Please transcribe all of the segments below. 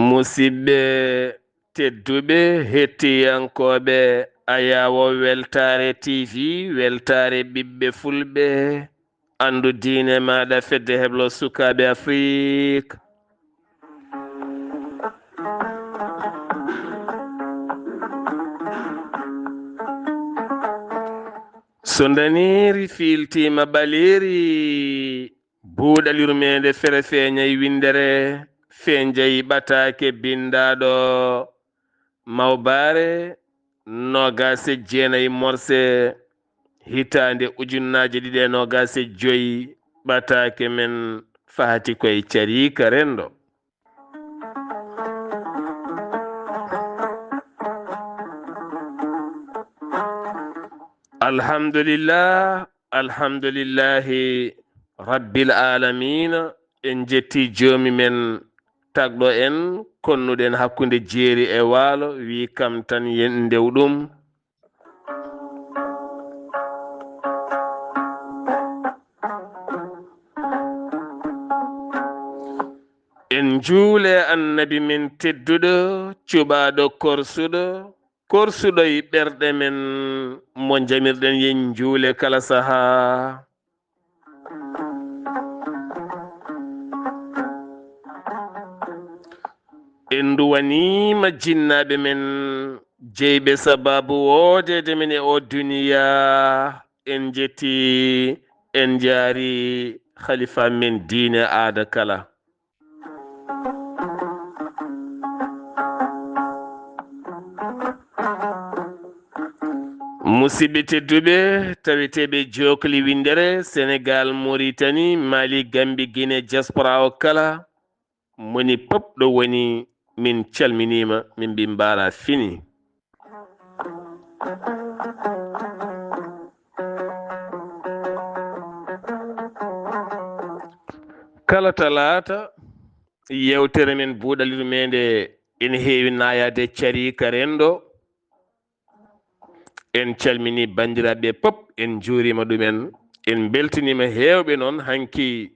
musidɓe tedduɓe hettiyankoɓe Ayawo Weltare TV weltare ɓiɓɓe fulɓe andu diine maɗa fedde heblo sukaɓe Afrique. so daniri filtima ɓaleri buuɗal yurmede fere feeñay windere fenjayi ɓatake bindaɗo mawbare nogase jeenayi morse hitande ujunnaje 225 ɓatake men fahati koye carika rendo. alhamdulillah alhamdulillahi rabbil alamina en jetti joomi men tagɗo en konnuɗen hakkude jeeri e waalo wi kam tan yen ndew ɗum. en juule annabi min tedduɗo cuɓaɗo korsuɗo e ɓerɗe men mo jamirɗen yen juule kala saha. en duwanima jinnaɓe men jeyɓe sababu wodede men e o duniya. en jetti en jaari khalifa men diine aada kala. musidɓe tedduɓe taweteɓe jokli windere Sénégal, Mauritanie, Mali, Gambie, Guinée, diaspora o kala moni pop ɗo woni min calminima min mbi mbara fini. kala talata yewtere men buuɗal yurmede ene heewi nayade carika rendo. en calmini bandiraɓe pop en juurima ɗumen en beltinima hewɓe noon hanki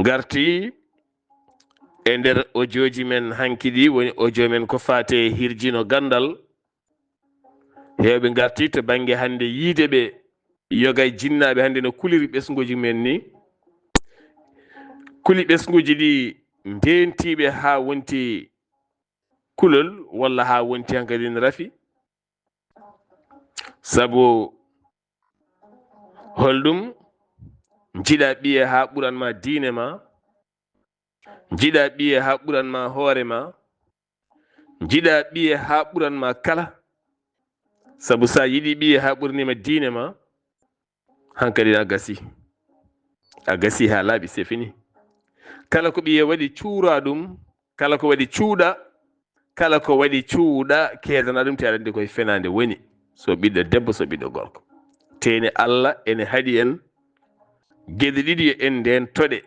garti e nder audioji men hanki ɗi woni audio men ko fate hirjino gandal. hewɓe garti to banggue hande yiideɓe yogay jinnaɓe hande no kuliri ɓesguji men ni. kuli ɓesguji ɗi mbentiɓe ha wonti kulol walla ha wonti hankadi ne rafi. sabu holɗum jiɗa ɓiye ha ɓuranma diine ma, jiɗa ɓiye ha ɓuranma hoore ma, jiɗa ɓiye ha ɓuranma kala. sabu sa yiɗi ɓiye ha ɓurnima diine ma hankadi a gasi ha laaɓi c'est fini. kala ko ɓiye waɗi cuura ɗum, kala ko waɗi cuuɗa, kala ko waɗi cuuɗa kedana ɗum te aɗa andi koye fenade woni. so ɓiɗɗo debbo so ɓiɗɗo gorko teni Allah ene haaɗi en gueɗe ɗiɗi en nden toɗe.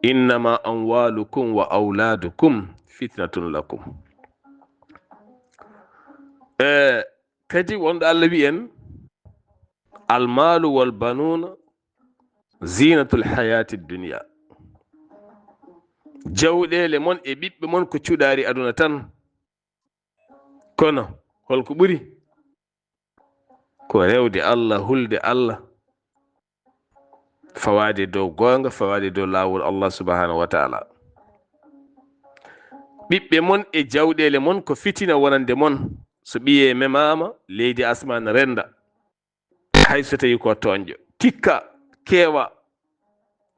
innama amwalukum wa auladukum fitnatun lakum. kadi wonɗo Allah wi en almalu wal banuna zinatul hayati dunya. jawɗele mon e ɓiɓɓe mon ko cuɗari aduna tan, kono holko ɓuri ko rewde Allah, hulde Allah, fawade dow gonga, fawade dow lawol Allah subhanahu wa ta'ala. ɓiɓɓe mon e jawɗele mon ko fitina wonande mon. so ɓiye memama leydi asmana renda, hay so tawi ko toñƴo tikka keewa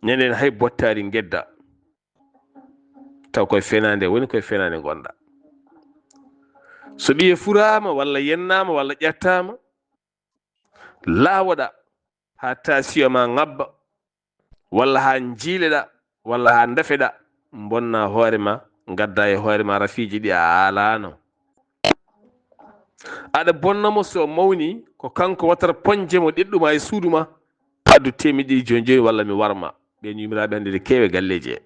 nenen hay bottari gedda taw koye fenade woni, koye fenade gonɗa. so ɓiye furama walla yennama walla ƴettama lawoɗa ha tasio ma ngabba, walla ha jiileɗa, walla ha dafeɗa, bonna hoorema, gadda e hoorema rafiji ɗi a alano. aɗa bonnamo so mawni ko kanko watata poñje mo ɗeɗɗuma e suudu ma addu 100 ɗiɗi joni joni walla mi warma. ɓen yumiraɓe hande de kewe galleji he.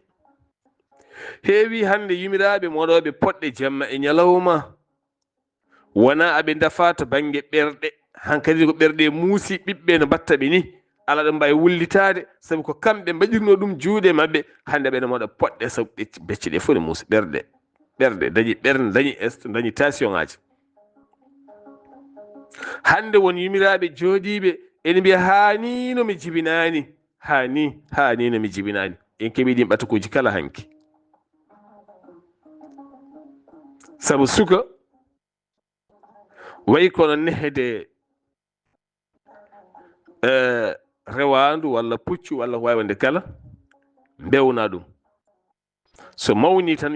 heewi hande yimiraɓe moɗoɓe poɗɗe jamma e ñalawma wona aɓe dafa to banggue ɓerɗe, hankkadi ko ɓerɗe muusi ɓiɓɓe no mbatta ɓe ni ala ɗum mbawi wullitade saabu ko kamɓe mbaɗirno ɗum juuɗe mabɓe. hande ɓeɗe moɗa poɗɗe saabu becce ɗe fof ne muusi ɓerɗe dañi ɓerde dañi dañi tension ngaji. hande won yimiraɓe jooɗiɓe ene mbiya hanino mi jibinani, hanino mi jibinani. en keeɓi ɗin ɓatakuji kala hanki, saabu suka wayi kono nehede rewandu walla puccu walla ko wawi wonde kala bewna ɗum so mawni tan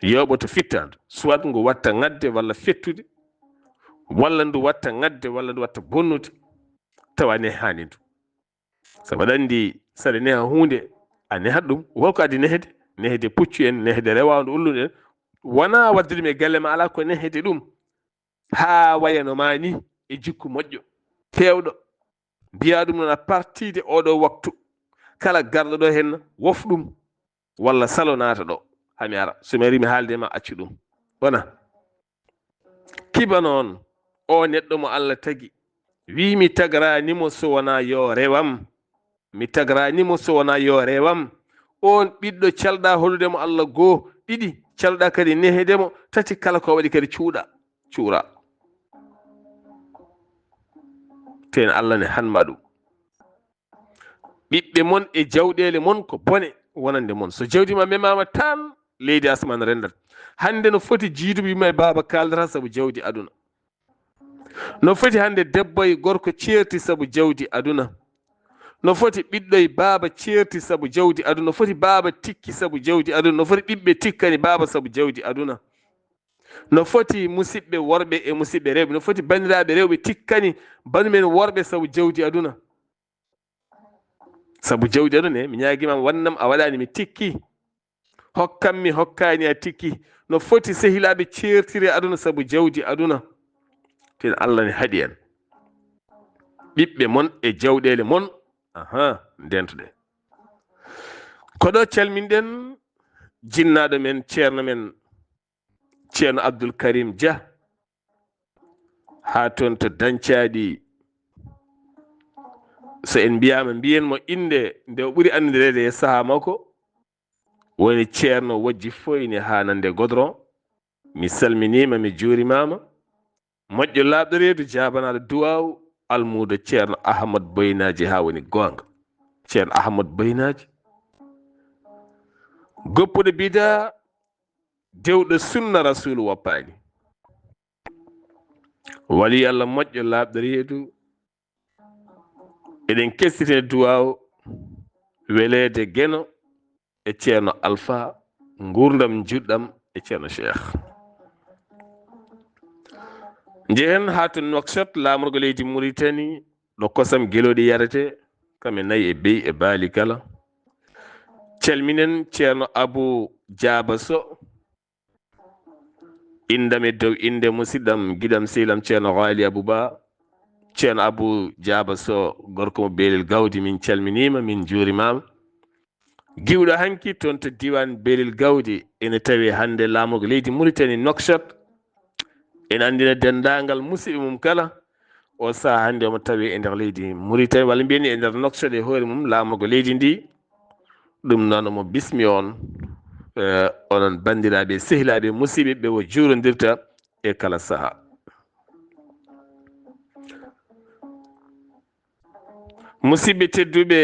yoɓoto fittandu soit ngu watta ngadde walla fettude walla ndu watta ngadde walla ndu watta bonnude tawa ne hani ndu. sabu aɗa andi saɗa neha hunde a nehat ɗum holko adi nehede puccu en nehede rewandu ulluɗe en wona wadde ɗum e galle ma, ala ko nehede ɗum ha wayano ma ni e jikku moƴƴo pewɗo mbiya ɗum noon a partide oɗo waktu kala garɗo ɗo hen wof ɗum walla salo naata ɗo hami ara somi ari mi haalde ma accu ɗum. wona kiba noon o neɗɗo mo Allah tagi wi mi tagranimo so wona yo rewam, mi tagranimo so wona yo rewam. on ɓiɗɗo calɗa holludemo Allah goo, ɗiɗi calɗa kadi nehedemo, tati kala ko waɗi kadi cuura ten Allah ne hanma ɗum. ɓiɓɓe mon e jawɗele mon ko bone wonande mon, so jawdi ma memama tan leydi asman rendat. hande no foti jiiduɓe yumma e baba kaldata saabu jawdi aduna, no foti hande debbo e gorko ceerti saabu jawdi aduna, no foti ɓiɗɗo e baba ceerti saabu jawdi aduna, no foti baba tikki saabu jawdi aduna, no foti ɓiɓɓe tikkani baba saabu jawdi aduna, no foti musidɓe worɓe e musidɓe rewɓe, no foti bandiraɓe rewɓe tikkani banumen worɓe saabu jawdi aduna. saabu jawdi aduna mi ñaguimam wannam a waɗani mi tikki, hokkam hokkani a tikki. no foti sehilaɓe ceertire aduna saabu jawdi aduna. ten Allah ne haɗi en ɓiɓɓe mon e jawɗele mon ndentoɗe. koɗo calminɗen jinnaɗo men ceerno Abdoul Karim Dia ha toon to Dancadi. so en mbiyama mbiyenmo inde nde o ɓuuri andirede e saaha makko woni ceerno wojji foyne ha nande godron. mi salminima mi juurimama, moƴƴo laaɓɗo reedu jabanaɗo duwaw almudo ceerno Ahmad Boynaji ha woni gonga. ceerno Ahmad Boynaji goppuɗo bida dewɗo sunna rasulu woppani, wali Allah moƴƴo laaɓɗo reedu. eɗen kestite duwaw welede geno e ceerno Alpha, gurdam juɗɗam e ceerno Cheikh. jehen ha to Nouakchott lamorgo leydi Mauritanie ɗo kosam gueloɗi yarete kamɓe nayi e beyi e baali kala. calminen ceerno Abou Diaba Sow, indam e dow inde musidɗam giɗam sehlam ceerno Ghali Abouba. ceerno Abou Diaba Sow gorko mo Belel Gawdi, min calminima min juurimama. giwɗo hanki toon to diwan Belel Gawdi ene tawi hande lamorgo leydi Mauritanie Nouakchott. en andina dendagal musidɓe mum kala o saaha hande omo tawi e nder leydi Mauritanie walla mbiyani e nder Nouakchott e hoore mum lamorgo leydi ndi. ɗum noon omo bismi on onon bandiraɓe sehilaɓe musidɓe ɓe o juurodirta e kala saaha. musidɓe tedduɓe,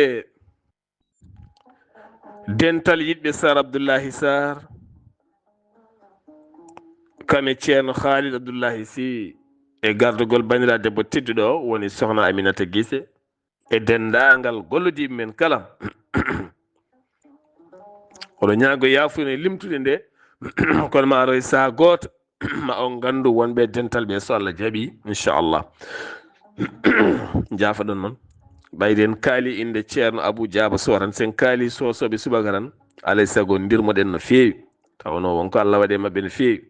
dental yiɗɓe Sar Abdoullahi Sar kame ceerno Khalid Abdoullahi Sy e gardugol bandira debbo tedduɗo woni sohna Aminata Guissé e dendagal gollodiɓe men kala. oɗo ñaago yafude limtude nde kono ma aroy saaha goto ma on gandu wonɓe dental ɓe so Allah jaaɓi inchallah. jafaɗon noon ɓayde en kaali inde ceerno Abou Diaba Sow tan sen kaali sosoɓe subaka tan alay saago dirmoɗen no feewi tawno wonko Allah waɗe mabɓe no feewi.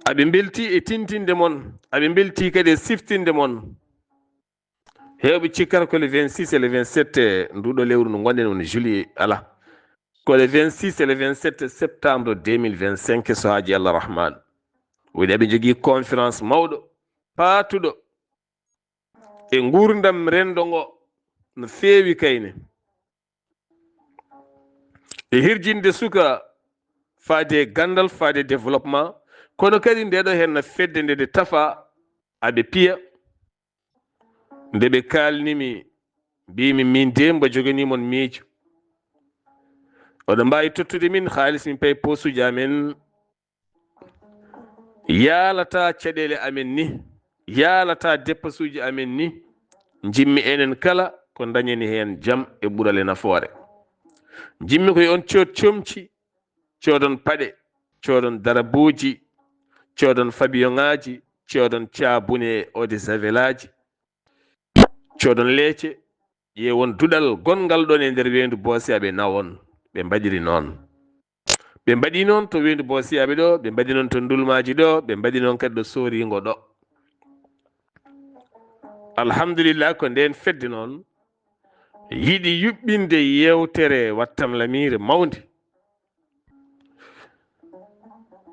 aɓe belti e tintinde mon, aɓe belti kadi e siftinde mon hewɓe cikkata ko le 26 et le 27 nduɗo lewru no gonɗen woni juillet ala ko le 26 et le 27 septembre 2025 so haaji Allah rahman woni eɓe jogii conférence mawɗo paatuɗo e gurdam rendo ngo no feewi kayne e hirjinde suka faade gandal faade développement kono kadi ndeɗo hen no fedde nde tafa aɓe piya nde ɓe kalnimi mbimi min de mbo joganimon miijo oɗo mbawi tottude min haalis min paye posuji amen yaalata caɗele amen ni yaalata dépensuji amen ni jimmi enen kala ko dañeni hen jaam e ɓuural e nafoore jimmi koye on cood comci coodon paɗe coodon darabuji coodon fabiyoŋaji coodon caabune eau de javel aji coodon leecce ƴeewon duɗal gongal ɗon e nder weyndu boosiyaɓe nawon ɓe mbaɗiri noon ɓe mbaɗi noon to weyndu boosiyaɓe ɗo ɓe mbaɗi noon to ndulmaji ɗo ɓe mbaɗi noon kadi ɗo sooringo ɗo alhamdulillah ko nden fedde noon yiɗi yuɓɓinde yewtere wattam lamire mawde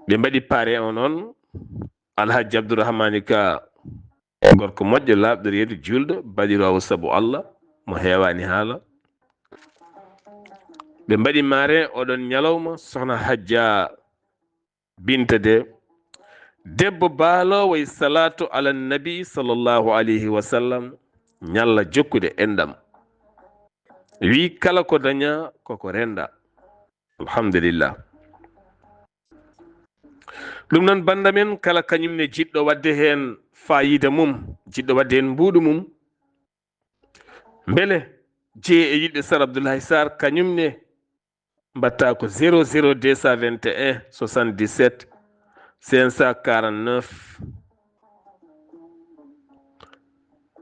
ɓe mbaɗi paare o noon alhaji abdourahmani ka gorko moƴƴo laaɓɗo reedu julɗo baɗirawo saabu Allah mo heewani haala ɓe mbaɗi maare oɗon ñalawma sohna hajja binta de debbo baalowo e salatu ala nabi sallllahu alayhi wa sallam ñalla jokkude enɗam wi kala ko daña koko renda alhamdulillah ɗum noon banda men kala kañumne jiɗɗo wadde hen fayida mum jiɗɗo wadde hen mbuuɗu mum beele jeye e yilɓe sar abdoulahi sar kañumne mbatta ko 00 221 77 549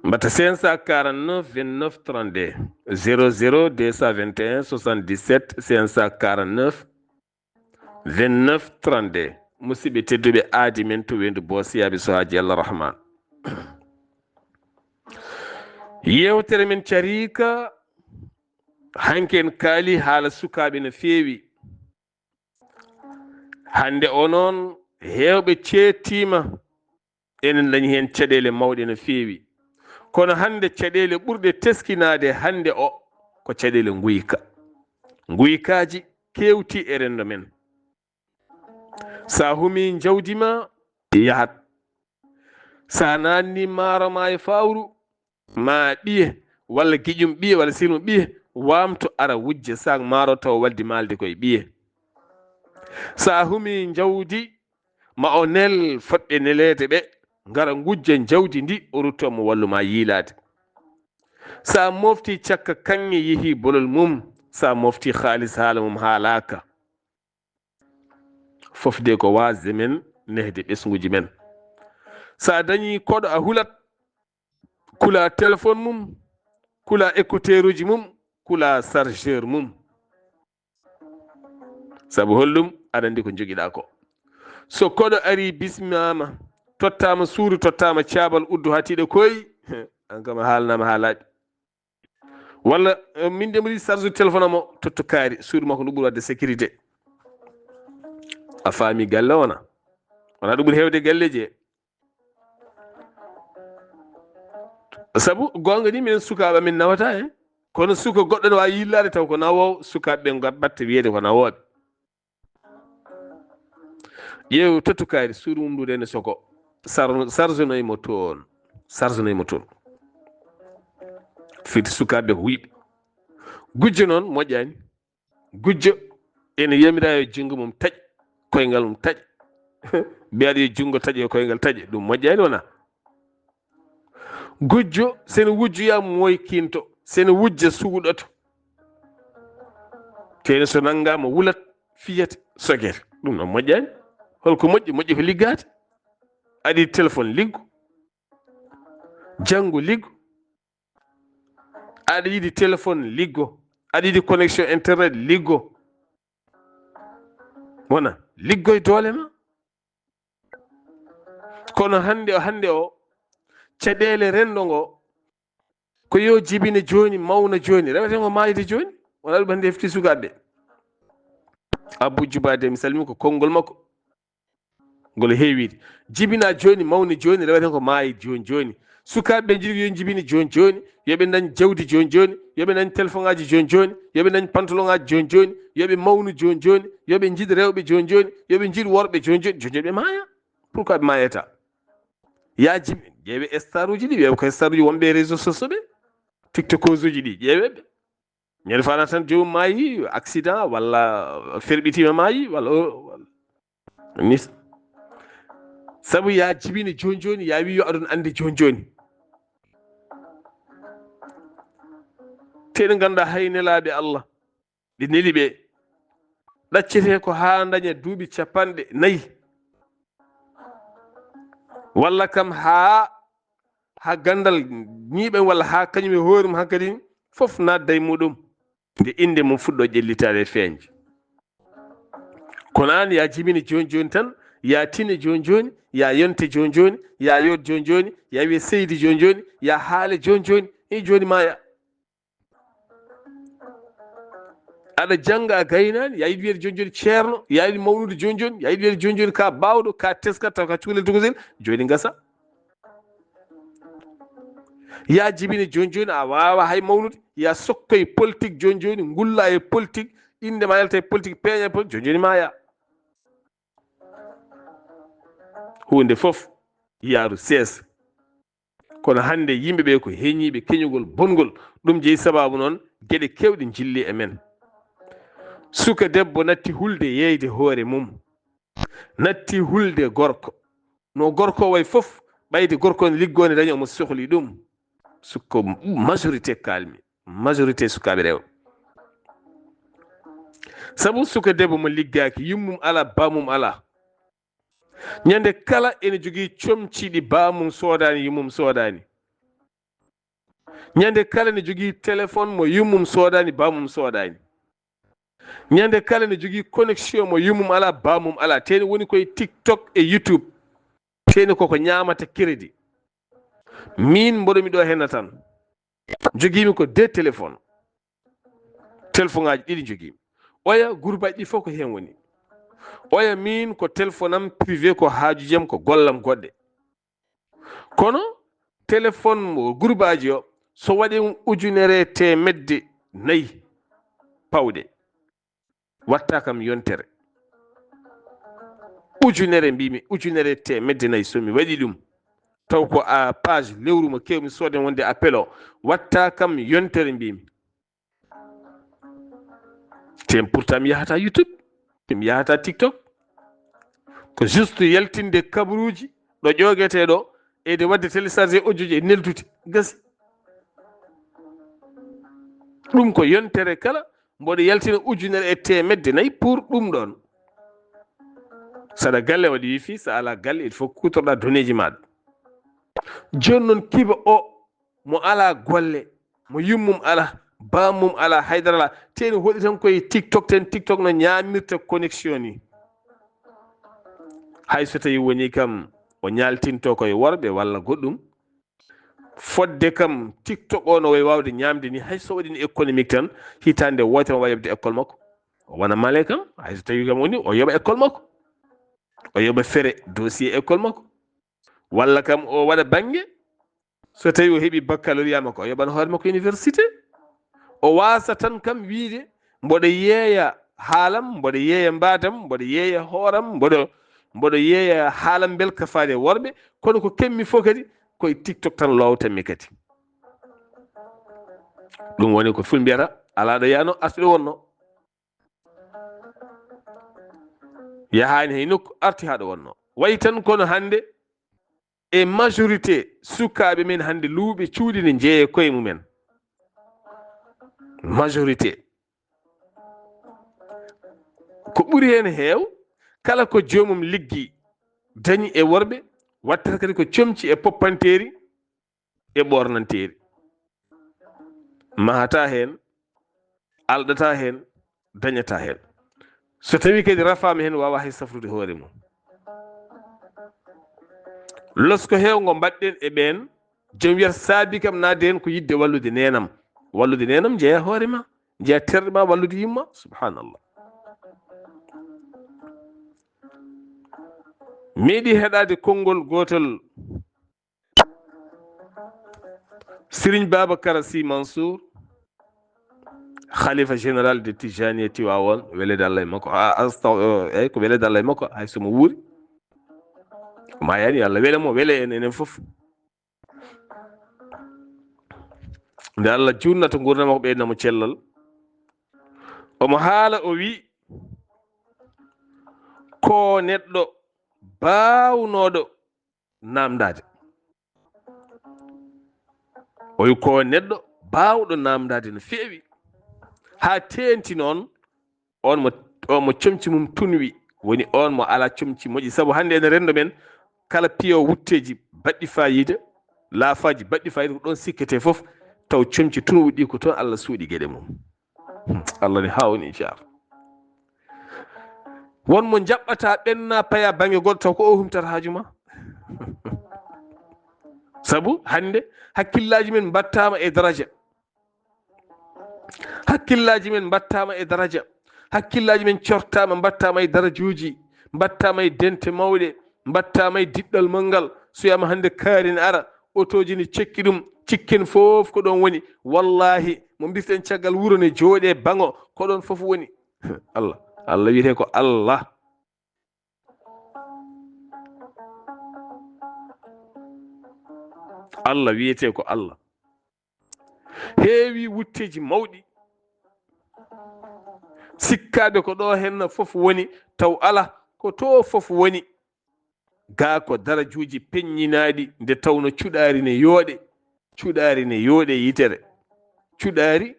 mbatta 549 29 32 00 221 77 549 29 32 musidɓe tedduɓe aadi men to wendu boosiyaɓe so haaji Allah rahman yewtere men carika hanke en kaali haala sukaɓe no feewi hande o noon hewɓe ceettima enen dañi hen caɗele mawɗe no feewi kono hande caɗele ɓurɗe teskinade hande o ko caɗele guykaji kewti e rendo men sa humi jawdima yahat sa nanni maaro ma e fawru ma ɓiye walla guiƴum ɓiye walla silmu ɓiye wamto ara wujje sak maaro taw waldi malde koye ɓiye sa humi jawdi ma o nel fodɓe nelede ɓe gara gujja jawdi ndi o ruttomo walluma yiilade sa mofti cakka kanŋe yeehi bolol mum sa mofti haalis haala mum haalaka fofde ko wasde men nehde ɓesguji men sa dañi koɗo a hulat kula téléphone mum kula écouteur uji mum kula chargeur mum saabu hollum aɗa andi ko joguiɗa ko so koɗo ari bismama tottama suuru tottama caabal uddu ha tiiɗe koyi an kam haalnama haalaɓe walla min de mbiɗi charge téléphone amo totto kaari suudu makko ndu ɓuuri wadde sécurité a faami galle wona ɗum ɓuuri hewde galleji e saabu gonga ni minen sukaɓe amin nawata he kono suka goɗɗo ne wawi yillade taw ko nawowo sukaɓeɓe batta wiyede ko nawoɓe ƴeew tottu kaari suudu mum ndu ene soko charge noyimo toon fiti sukaɓe ko wuyɓe gujjo noon moƴƴani gujjo ene yamira yo jungo mum taƴ koyngal mum taƴ mbiyaɗo yo jungo taƴ yo koyngal taƴ ɗum moƴƴani wona gujjo sene wujjoya moykinto sene wujja suuɗoto tene so nanngama wulat fiyete sokete ɗum noon moƴƴani holko moƴƴi ko liggade aɗa yiɗi téléphone liggo janngo liggo aɗa yiɗi téléphone liggo aɗa yiɗi connexion internet liggo wona liggoye doole ma kono hande o caɗele rendo ngo ko yo jibine joni mawna joni rewete ko mayde joni wona ɗum hande hefti sukaɓe. Abou Djoubade mi salmi ko konngol makko ngol heewide. Jibina joni mawni joni rewete ko maayi joni joni. Sukaɓe jiɗi yo jibini joni joni, yoɓe dañ jawdi joni joni, yoɓe dañ téléphone ngaji joni joni, yoɓe dañ pantalon ngaji joni joni, yoɓe mawnu joni joni, yoɓe jiiɗi rewɓe joni joni, yoɓe jiiɗi worɓe joni joni. Joni joni ɓe maaya. Pourquoi ɓe mayata? Ya jibi ƴeewe star uji ɗi, ƴeewe ko star uji wonɓe réseaux sociaux ɓe, tiktokos uji ɗi ƴeeweɓe. ñande fana tan jomum maayi accident walla ferɓitima maayi walla ni. Sabu ya jibini joni joni, ya wi yo aɗon andi joni joni. te ɗe ganduɗa hay nelaɓe Allah ɗi neli ɓe ɗaccete ko ha daña duuɓi 4 walla kam ha gandal ñiiɓen walla ha kañum e hoore mum hankkadi fof nadda e muɗum nde inde mum fuɗɗo ƴellitade e feeñde. kono an ya jibini joni joni tan, ya tine joni joni, ya yonte joni joni, ya yod joni joni, ya wiye seydi joni joni, ya haale joni joni, i joni maya. aɗa jangga a gaynani, ya yiɗi wiyede joni joni ceerno, ya yiɗi mawnude joni joni, ya yiɗi wiyede joni joni ka bawɗo, ka teskat taw ka cukalel tokosel, joni gasa. ya jibini joni joni a wawa hay mawnude, ya sokkoye politique joni joni, ngulla e politique, indema yalta e politique, peeña e politique, joni joni maya. hunde fof yaaru seesa. kono hande yimɓeɓe ko heñiɓe keñugol bongol, ɗum jeeyi sababu noon gueɗe kewɗe jilli e men. suka debbo natti hulde yeyde hoore mum, natti hulde gorko, no gorko way fof ɓayde gorko ne liggone dañi omo sohli ɗum. sukko majorité kalmi, majorité sukaɓe rewɓe. sabu suka debbo mo liggaki, yummum ala, bamum ala, ñande kala ene jogui comciɗi bamum sodani, yummum sodani. ñande kala ne jogui téléphone mo yummum sodani, bamum sodani. ñande kala ne jogui connexion mo yummum ala, bamum ala. teni woni koye TikTok e YouTube, teni koko ñamata crédit. min mboɗomi ɗo henna tan, joguimi ko 2 téléphone, téléphone ngaji 2 joguimi. oya groupe aji ɗi fof ko hen woni. oya min ko téléphone am privé, ko haajujam, ko gollam goɗɗe. kono téléphone mo groupe aji o so waɗi £1,400 pawɗe, watta kam yontere. ujunere mbimi, £1,400 somi waɗi ɗum taw ko a page lewru mo kewmi soden wonde appel o, watta kam yontere mbimi. te pourtant mi yahata YouTube, mi yahata TikTok, ko juste yaltinde kabaruji ɗo ƴoguete ɗo e de wadde téléchargé audio ji e neldude gasi. ɗum ko yontere kala mboɗo yaltina £1,400 pour ɗum ɗon. saɗa galle waɗi wifi, sa ala galle il faut kutorɗa donné ji maɗa. joni noon kiba o mo ala golle, mo yummum ala, bamum ala, haydara ala, teni hoɗi tan koye TikTok ten. TikTok no ñamirta connexion ni. hay so tawi woni kam o ñaltinto koye worɓe walla goɗɗum, fodde kam TikTok o no way wawde ñamde ni. hay so waɗini économique tan, hitande wotere o wawi yobde école makko, o wona male kam. hay so tawi kam woni o yoɓa école makko, o yoɓa fere dossier école makko, walla kam o waɗa banggue. so tawi o heeɓi baccalauréat makko, o yoɓan hoore makko université. o wasa tan kam wiide mboɗo yeeya haalam, mboɗo yeeya mbadam, mboɗo yeeya hooram, mboɗo yeeya haalam bel ka faade worɓe. kono ko kemmi fof kadi koye TikTok tan lowtanmi kadi. ɗum woni ko ful mbiyata ala ɗo yano arti ɗo wonno. yahani hay nokku, arti haɗo wonno. wayi tan kono hande e majorité sukaɓe men hande luuɓe cuuɗi ne jeeye koye mumen. majorité ko ɓuri hen heew, kala ko jomum liggi dañi e worɓe, watta kadi ko comci e poppanteri e ɓornanteri. mahata hen, alɗata hen, dañata hen. so tawi kadi rafama hen, wawa hay safrude hoore mum. losko hewgo mbaɗɗen e ɓen jom wiyata saabi kam naade hen ko yidde wallude nenam jeeya hoore ma jeeya terɗe ma wallude yimma. Subhanallah. meeɗi heɗade konngol gotol Serigne Babacar Sy Mansour, khalifa général de Tijani Tiwawon, welede Allah e makko eyi ko welede Allah e makko hay somo wuuri ma yani Allah wele mo wele enen fof. nde Allah junnata gurdam makko ɓeydnamo cellal, omo haala o wi ko neɗɗo bawnoɗo namdade, o wi ko neɗɗo bawɗo namdade no feewi ha tenti noon on mo comci mum tunwi, woni on mo ala comci moƴƴi. Saabu hande ene rendo men kala piyo wutteji baɗɗi fayida, laafaji baɗɗi fayida ko ɗon sikkete fof taw comci tunwi ɗi ko toon Allah suuɗi gueɗe mum. Allah ne hawni inchallah. wonmo jaɓɓata ɓenna paya banggue goɗɗo taw ko o humtata haaju ma. saabu hande hakkillaji men battama e daraja, hakkillaji men battama e daraja, hakkillaji men cortama battama e darajuji, battama e dente mawɗe, battama e diɗɗal mangal. so wiyama hande kaari ne ara, otoji ne cekki ɗum, cikken fof ko ɗon woni. wallahi mo mbirten caggal wuuro ne jooɗe bango ko ɗon fof woni. Allah wiyete ko Allah. Allah wiyete ko Allah. heewi wutteji mawɗi sikkaɓe ko ɗo henna fof woni, taw ala ko to fof woni. ga ko darajuji peññinaɗi nde tawno cuɗari ne yooɗe yitere, cuɗari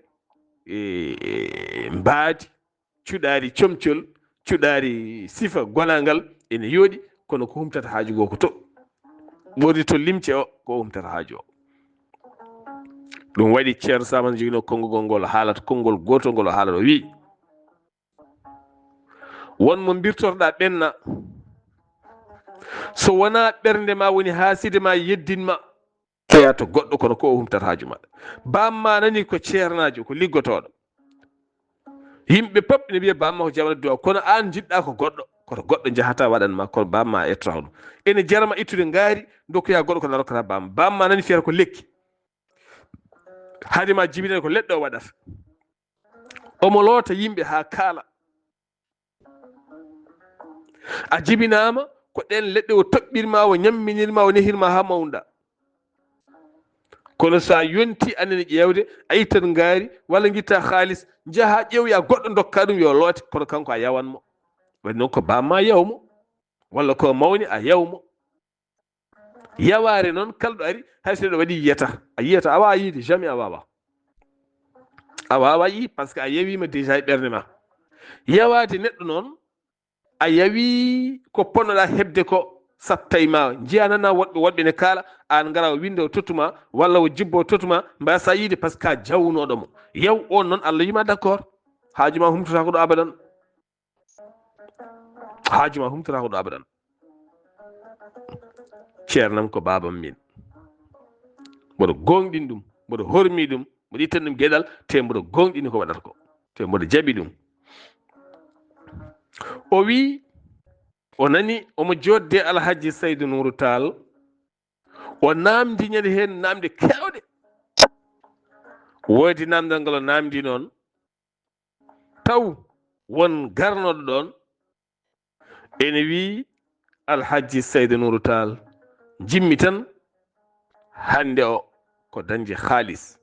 mbaadi, cuɗari comcol, cuɗari sifa gonangal ene yooɗi, kono ko humtata haaju go ko to ɓordi to limce o ko humtata haaju o. ɗum waɗi ceerno Samane jogino konngol ngol haalata konngol gotol ngol haalata o wi wonmo mbirtorɗa ɓenna, so wona ɓernde ma woni haaside ma yeddinma teya to goɗɗo kono ko o humtata haaju maɗa. bamma nani ko ceernajo ko liggotoɗo, yimɓe pop ne mbiya bamma ko jamana duwa, kono an jiɗɗa ko goɗɗo, koto goɗɗo jahata waɗanma, kono bamma etta hono ene jarama ittude ngaari dokkoya goɗɗo ko narokkata bamma. bamma nani fiyata ko lekki, haade ma jibinene ko leɗɗo o waɗata. omo loota yimɓe ha kaala, a jibinama ko ɗen leɗɗe o toɓɓirma, o ñamminirma, o nehirma ha mawɗa. kono sa yonti annene ƴewde a ittat ngaari walla guitta haalis jaaha ƴewya goɗɗo dokka ɗum yo loote, kono kanko a yawanmo. waɗi noon ko bamma yawmo walla ko mawni a yawmo. yaware noon kalɗo ari hayso neɗɗo waɗi yiyata, a yiyata, a wawa yiide jamais, a wawa yi par ce que a yawima déjà e ɓerde ma. yawade neɗɗo noon a yawi ko ponnoɗa hebde ko sattay ma, jiyanana woɗɓe ne kaala, an ngara o winda o tottuma walla o jibbo o tottuma mbasa yiide par ce que a jawnoɗomo. yaw on noon Allah yima d' accord, haaju ma humtata ko ɗo abadan, haaju ma humtata ko ɗo abadan. ceernam ko babam min, mboɗo gonɗin ɗum, mboɗo hormi ɗum, mboɗo ittani ɗum gueɗal, te mboɗo gonɗini ko waɗata ko, te mboɗo jaɓi ɗum. o wi o nani omo jodde Alhaji Saydou Nourou Tall, o namdi ñande hen namde kewɗe. woodi namdal ngal o namdi noon taw won garnoɗo ɗon ene wi Alhaji Saydou Nourou Tall jimmi tan hande o ko dañde haalis.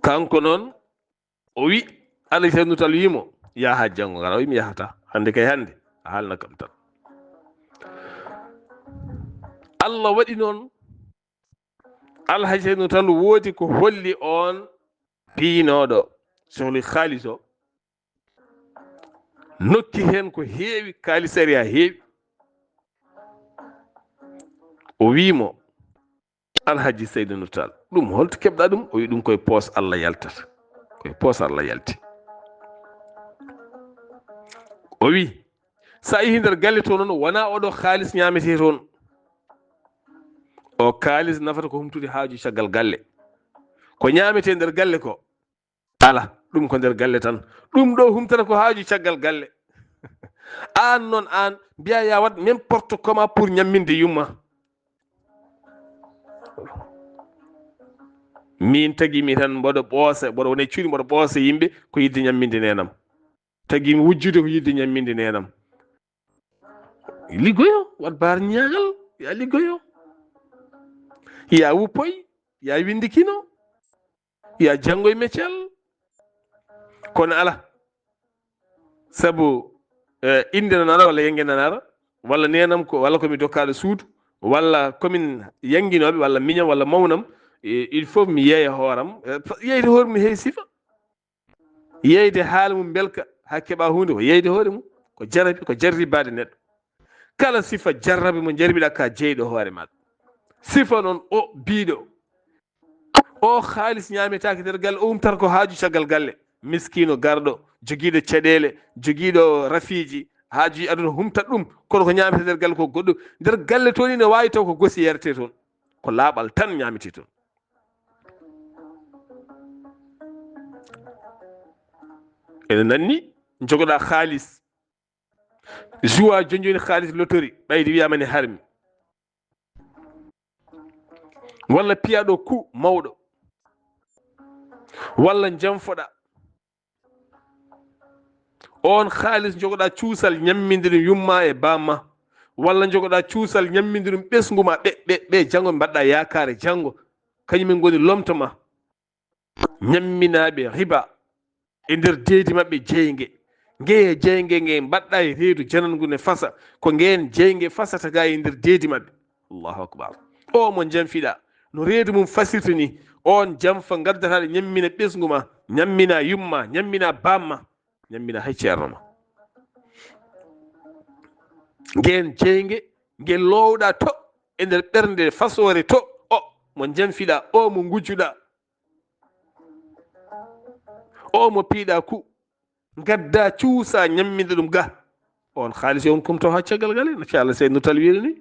kanko noon o wi Alhaji Saydou Nourou Tall wimo yaha janggo ngara, o wi mi yahata hande kay hande a haalna kam tan. Allah waɗi noon Alhaji Saydou Nourou Tall woodi ko holli on piinoɗo sohli haalis o, nokki hen ko heewi, kaalisari ha heewi. o wimo Alhaji Saydou Nourou Tall ɗum holto keɓɗa ɗum? o wi ɗum koye poos Allah yaltata, koye poos Allah yalti. o wi sa yehi nder galle to noon wona oɗo haalis ñamete toon, o kaalis nafata ko humtude haaju caggal galle. Ko ñamete nder galle ko ala ɗum ko nder galle tan, ɗum ɗo humtata ko haaju caggal galle. An noon an mbiya ya wat n'importe comment pour ñamminde yumma. Min tagimi tan mboɗo ɓoosa, mboɗo wona cuuɗi mboɗo ɓoosa yimɓe ko yidde ñamminde nenam, tagimi wujjude ko yidde ñamminde nenam. Liggoyo wat baar ñaagal, ya liggoyo, ya wuppoy, ya windikino, ya janngoye meccel. Kono ala, sabu inde nanara walla yengue nanara walla nenam ko walla komi dokkaɗo suudu walla komin yanguinoɓe walla miñam walla mawnam, il faut mi yeeya hooram. Yeyde hoore mum heewi sifa, yeyde haala mum belka ha keɓa hunde ko yeyde hoore mum, ko jarabi, ko jarribade neɗɗo. Kala sifa jarrabi mo jarbiɗa ka jeyɗo hoore maɗa. Sifa noon o biiɗo o haalis ñametake nder galle, o umtata ko haaju caggal galle. Miskino garɗo joguiɗo caɗele, joguiɗo rafiji, haaji aduna humtat ɗum, kono ko ñamete nder galle ko goɗɗum. Nder galle to ni ne wawi taw ko gosi yarete toon, ko laaɓal tan ñamete toon. ene nanni jogoɗa haalis joua joni haalis lotori ɓayde wiyama ne harmi, walla piyaɗo ku mawɗo, walla janfoɗa on haalis jogoɗa cuusal ñammindiɗum yumma e bamma, walla jogoɗa cuusal ñammindiɗum ɓesguma ɓe janggo ɓe mbaɗɗa yakare janggo kañumen goni lomtoma. ñamminaɓe riba e nder deedi mabɓe jeygue, ngeye jeygue nge mbaɗɗa e reedu janangu ne fasa, ko ngeen jeygue fasata ga e nder deedi mabɓe. Allahu akbar. O mo janfiɗa no reedu mum fasirta ni, on janfa gaddataɗo ñammina ɓesguma, ñammina yumma, ñammina bamma, ñammina hay ceerno ma. ngeen jeygue ngel lowɗa to e nder ɓernde fasore to, o mo janfiɗa, o mo gujjuɗa, o mo piiɗa ku, gadda cuusa ñamminde ɗum ga, on haalis yo won kumto ha caggal galle no Allah sey no tal wiiri ni.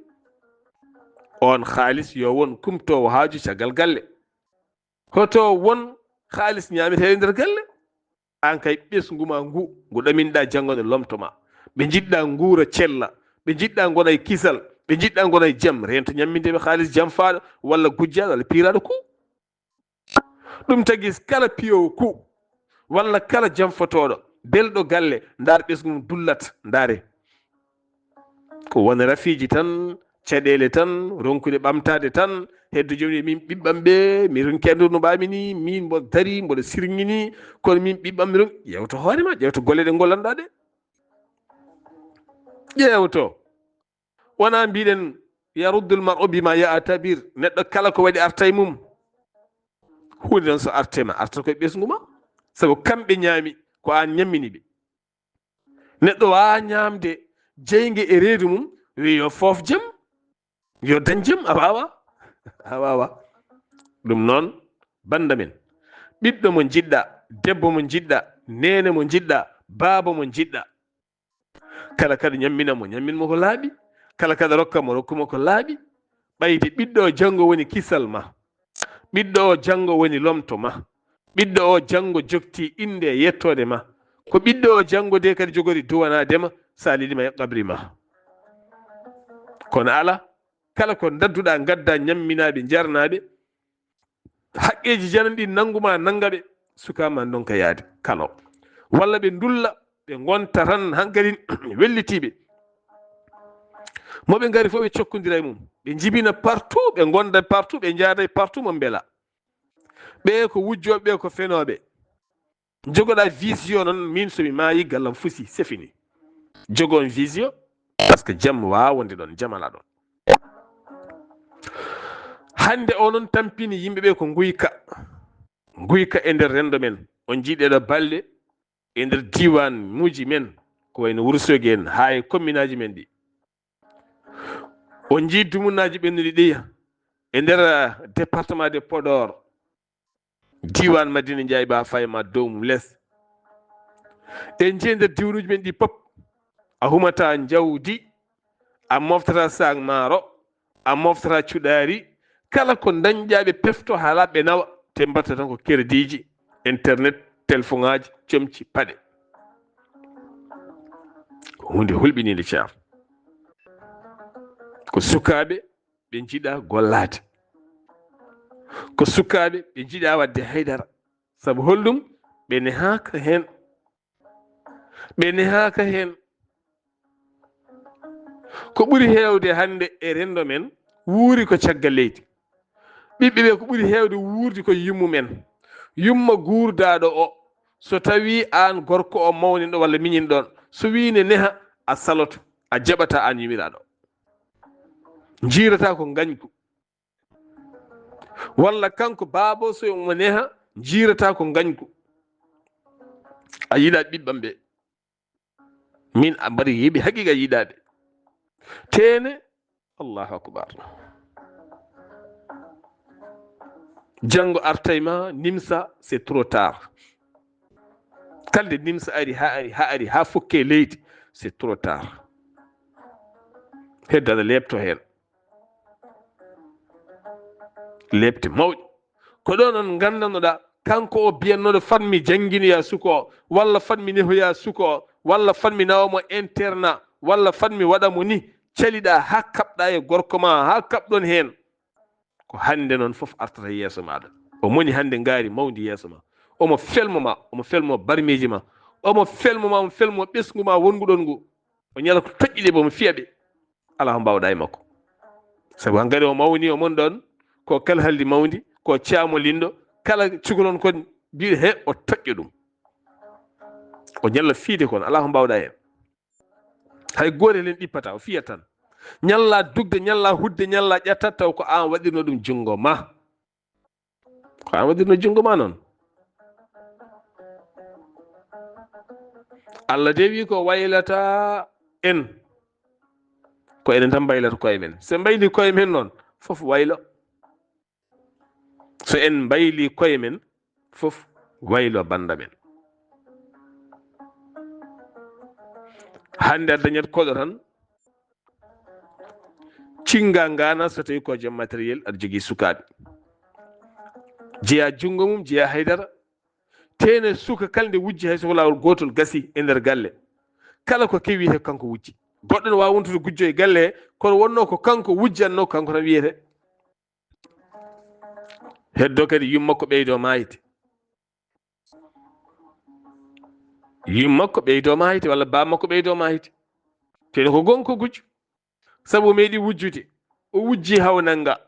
On haalis yo won kumtowo haaju caggal galle. Hoto won haalis ñamete nder galle, an kay ɓesguma ngu ɗaminɗa janggo ne lomtoma. ɓe jiɗɗa nguura cella, ɓe jiɗɗa gona e kisal, ɓe jiɗɗa gona e jaam, rento ñammindeɓe haalis janfaɗo walla gujjaɗo walla piiraɗo ku. ɗum tagui kala piyowo ku walla kala janfotoɗo belɗo galle ndaar ɓesgum dullat, ndaare ko won rafiji tan, caɗele tan, ronkude ɓamtade tan, heddo joni min ɓiɓɓam ɓe mi ronkendu no mbami ni, min mboɗo dari mboɗo sirgini, kono min ɓiɓɓam mi ron. ƴewto hoorema, ƴewto golle ɗe gollanɗa ɗe, ƴewto. wona mbiɗen yaruddul mar'u bima ya'tabir, neɗɗo kala ko waɗi arta e mum, hunde noon so artema arta koye ɓesgu ma, sabu kamɓe ñaami ko an ñamminiɓe. neɗɗo wawa ñamde jeygue e reedu mum wi yo foof jaam, yo dañ jaam, a wawa. ɗum noon banda men, ɓiɗɗo mo jiɗɗa, debbo mo jiɗɗa, nene mo jiɗɗa, baaba mo jiɗɗa, kala kada ñamminamo ñamminmo ko laaɓi, kala kada rokkamo rokkuma ko laaɓi. ɓayde ɓiɗɗo o janggo woni kisal ma, ɓiɗɗo o janggo woni lomto ma, ɓiɗɗo o janggo jokti inde e yettode ma, ko ɓiɗɗo o janggo de kadi jogori duwanadema sa liɗima e qabri ma. kono ala, kala ko dadduɗa gadda ñamminaɓe jarnaɓe, haqqeji jananɗi nanguma nangaɓe, sukama donka yaade kalo, walla ɓe dulla ɓe gonta tan hankkadi wellitiɓe, moɓe gari fof ɓe cokkodira e mum, ɓe jibina partout, ɓe gonda partout, ɓe jaada partout mo beela. ɓe ko wujjoɓe, ɓe ko fenoɓe. jogoɗa vision noon, min somi maayi gallam fusi, c'est fini. jogon vision par ce que jaam wawa wonde ɗon, jaam ala ɗon. hande o noon tampini yimɓeɓe ko guyka e nder rendo men. on jiiɗeɗo balɗe e nder diwan muji men ko wayno Wourossogui en ha e commune aji men ɗi. on jii dumunaji ɓennuɗi ɗiya e nder département de Podor, diwan Madina Ndiaye Ba Faye ma dow mum less. en jii nder diwanuji men ɗi pop a humata jawdi a moftata sak maaro a moftata cuɗaari kala ko dañƴaɓe pefto haala ɓe nawa te mbatta tan ko kerdiji internet téléphone ŋaji comci paɗe ko hunde hulɓinide caar ko sukaɓe ɓe jiiɗa gollade ko sukaɓe ɓe jiiɗa wadde haydara saabu hollum ɓe nehaka hen ɓe nehaka hen ko ɓuri hewde hande e rendo men wuuri ko caggal leydi ɓiɓɓe ɓe ko ɓuri hewde wuurdi ko yummumen yumma guurdaɗo o so tawi an gorko o mawniɗo walla miñin ɗon so wine neha a saloto a jaɓata an yumiraɗo jirata ko gañgu walla kanko baabo so mo neha jirata ko gañgu a yiɗa ɓiɓɓam ɓe min a mbaɗi yiɓe haqiqa yiɗade tene allahu akbar janngo artayma nimsa c'est trop tard kalde nimsa ari ha fokke leydi c'est trop tard heddana lebto hen lebte mawɗe ko ɗo noon gandanoɗa kanko o biyannoɗo fanmi jannginoya suko o walla fanmi nehoya suko o walla fanmi nawamo internat walla fanmi waɗamo ni caliɗa ha kaɓɗa e gorko ma ha kaɓɗon hen ko hande noon foof artata yeeso maɗa o moni hande ngaari mawdi yeeso ma omo felmoma omo felmo barmeji ma omo felmo ɓesgu ma wonguɗon ngu o ñala ko toƴƴiɗe bomo fiya ɓe ala ko mbawɗa e makko sabu hankkadi o mawni o mon ɗon ko kala haldi mawdi ko caamo lindo kala cukalon kon mbiɗo he o toƴƴo ɗum o ñalla fiide kon ala ko mbawɗa hen hay gotel hen ɗippata o fiya tan ñalla dugde ñalla hudde ñalla ƴettat taw ko an waɗirno ɗum jungo ma ko an waɗirno jungo ma noon Allah de wi ko waylata en ko enen tan baylata koye men so mbayli koye men noon fof waylo so en mbayli koye men fof waylo banda men hande a dañat koɗo tan cinga ngana so tawi ko joom matériel aɗa jogui sukaɓe jeeya jungo mum jeeya haydara tene suka kalde wujji hay soko lawol gotol gasi e nder galle kala ko kewi wiyete kanko wujji goɗɗo ne wawi wontude gujjo e galle he kono wonno ko kanko wujjanno kanko tan wiyete heddo kadi yummakko ɓeydo mayde yummakko ɓeydo mayde walla bammakko ɓeydo mayde tene ko gonko gujjo sabu o meeɗi wujjude o wujji hawnanga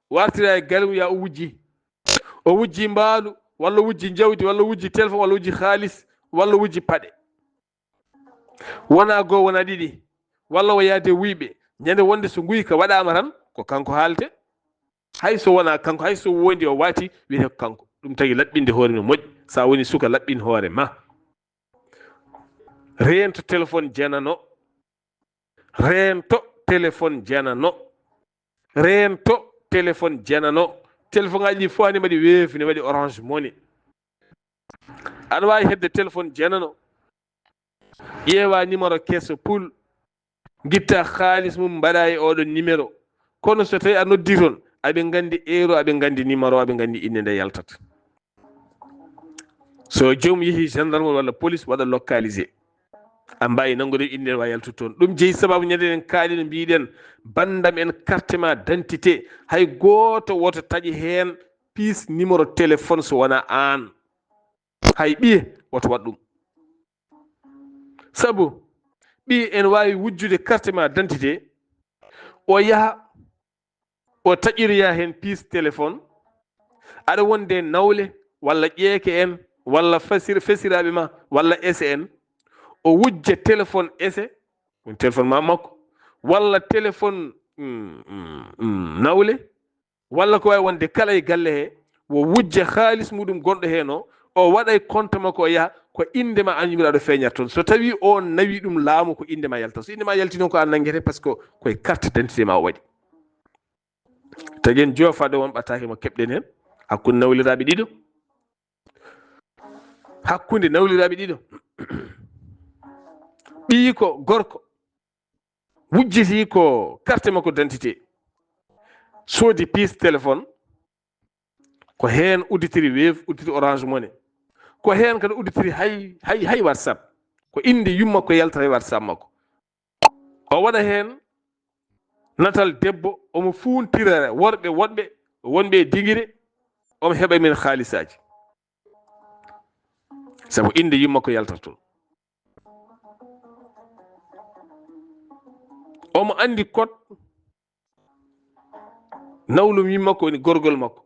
wartira e galum ya o wujji mbaalu walla wujji jawdi walla wujji téléphone walla wujji haalis walla wujji paɗe wona goo wona ɗiɗi walla o yaade wuyɓe ñande wonde so guyka waɗama tan ko kanko haalte hay so wona kanko hay so wondi o waati wiyete ko kanko ɗum tagi laɓɓinde hoore no moƴƴi sa woni suka laɓɓin hoore ma rento téléphone janano rento téléphone janano rento téléphone janano téléphone ngaji ɗi fof ani mbaɗi weefi ne waɗi orange money aɗa wawi hedde téléphone janano ƴeewa numéro kesso poul guitta haalis mum mbaɗa e oɗon numéro kono so tawi a noddi toon aɓe gandi heure aɓe gandi numéro aɓe gandi inde nde yaltata so joomum yeehi gendarme walla police waɗa localisé a mbawi nangude inde wa yaltude toon ɗum jeeyi sababu ñande en kaali no mbiɗen bandam en carte ma d' identité hay goto woto taaƴi hen piis numéro téléphone so wona an hay ɓiye woto waɗ ɗum sabu ɓi en wawi wujjude carte ma d' identité o yaha o taƴiroya hen piis téléphone aɗa wonde nawle walla ƴeeke en walla fesiraɓe ma walla ese en o wujja téléphone ese ɗum téléphone ma makko walla téléphone nawle walla ko wawi wonde kala e galle he wo wujja haalis muɗum gonɗo hen o waɗa compte makko o yaha ko indema an yumiraɗo feeñat toon so tawi on nawi ɗum laamu ko indema yalta so indema yalti noon ko an nanguete par ce que koye carte d' identité ma o waɗi tagui en joofade won ɓattake mo keɓɗen hen hakkude nawliraɓe ɗiɗo ɓii ko gorko wujjiti ko carte makko d'identité soodi piis téléphone ko heen udditiri Wave udditiri Orange Money ko heen kadi udditiri hay WhatsApp ko inde yumma ko yaltata e WhatsApp makko o waɗa heen natal debbo omo fuuntira worɓe woɗɓe wonɓe digire omo heɓa men haalisaji sabu inde yumma ko yaltata toon omo andi code nawlum yumma ko woni gorgol makko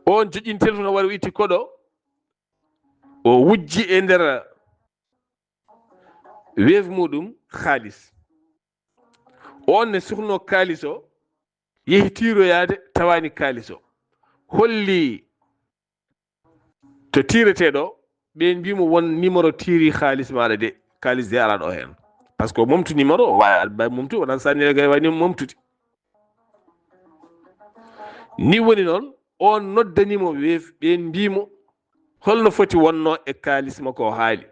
on joƴƴini téléphone o wari o itti code o wujji e nder Wave muɗum haalis on ne sohluno kaalis o yehi tiiroyaade tawani kaalis o holli to tiireteɗo ɓe mbimo won numéro tiiri haalis maɗa de kaalis de ala ɗo hen par ce que o momtu numéro o wawi alba momtu wonan sanni gay wani momtude ni woni noon on noddanimo Wave ɓe mbimo holno foti wonno e kaalis makko o haali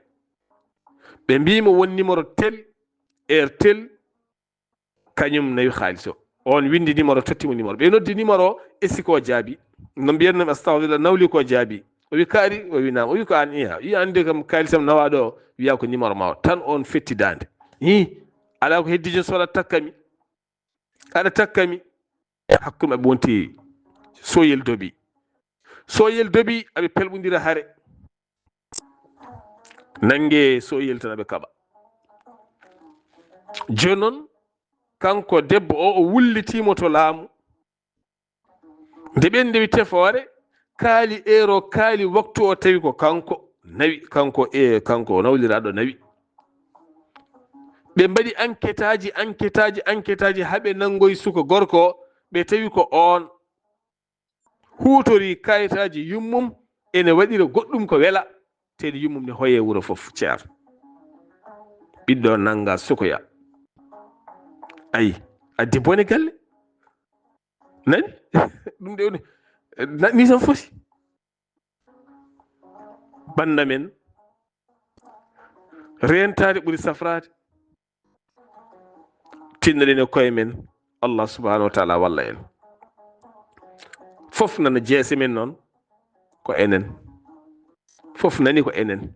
ɓe mbimo won numéro tel heure tel kañum nawi haalis o on windi numéro tottimo numéro ɓe noddi numéro o essi ko jaabi no mbiyatnam astahfirullah nawli ko jaabi o wi kaari o wi nam o wi ko an iya wi ande kam kaalisam nawaɗo o wiya ko numéro ma o tan on fettidande hi ala ko heddi so waɗa takkami aɗa takkami hakkude maɓɓe wonti soyel doɓi aɓe pelɓodira haare nangue soyel tan aɓe kaɓa joni noon kanko debbo o wullitimo to laamu nde ɓen ndewi tefoore kaali heure o kaali waktu o tawi ko kanko nawi kanko o nawliraɗo nawi ɓe mbaɗi enquête aji haaɓe nangoyi suka gorko o ɓe tawi ko on huutori kayitaji yummum ene waɗira goɗɗum ko wela teɗe yummum ne hoye wuuro fof ceer ɓiɗɗo nanga sukoya ayi addi bone galle nani ɗum de ni tan foti banda men rentade ɓuuri safrade tinnoɗen e koye men Allah subhanahu wa taala walla en fof nana jeese men noon ko enen fof nani ko enen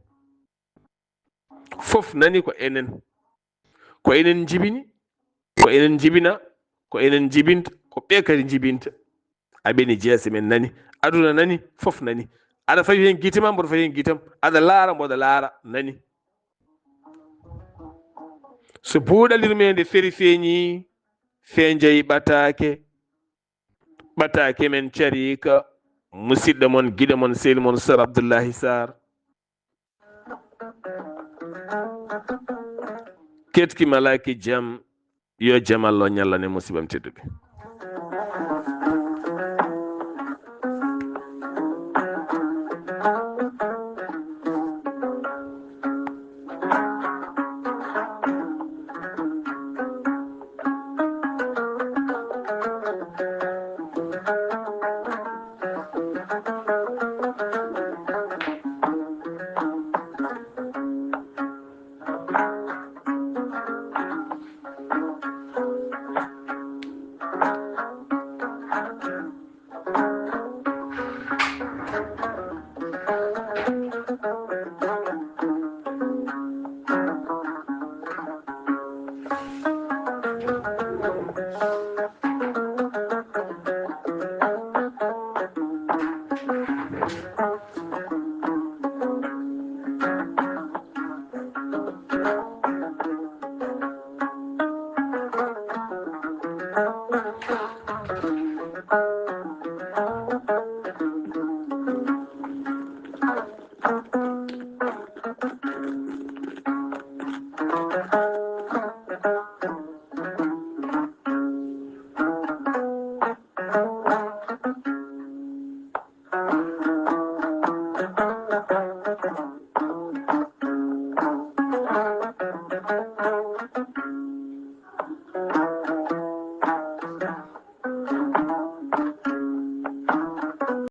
fof nani ko enen ko enen jibini ko enen jibina ko enen jibinta ko ɓe kadi jibinta aɓeni jeese men nani aduna nani fof nani aɗa fawi hen guitema mboɗo fawi hen guitam aɗa laara mboɗo laara nani so buuɗalirmede feeri feeñi feejoyi ɓatake men carika musidɗo mon guiɗo mon sehli mon Sar Abdoullahi Sarr ketki malaki jaam yo jaam Allah ñallane musibam tedduɓe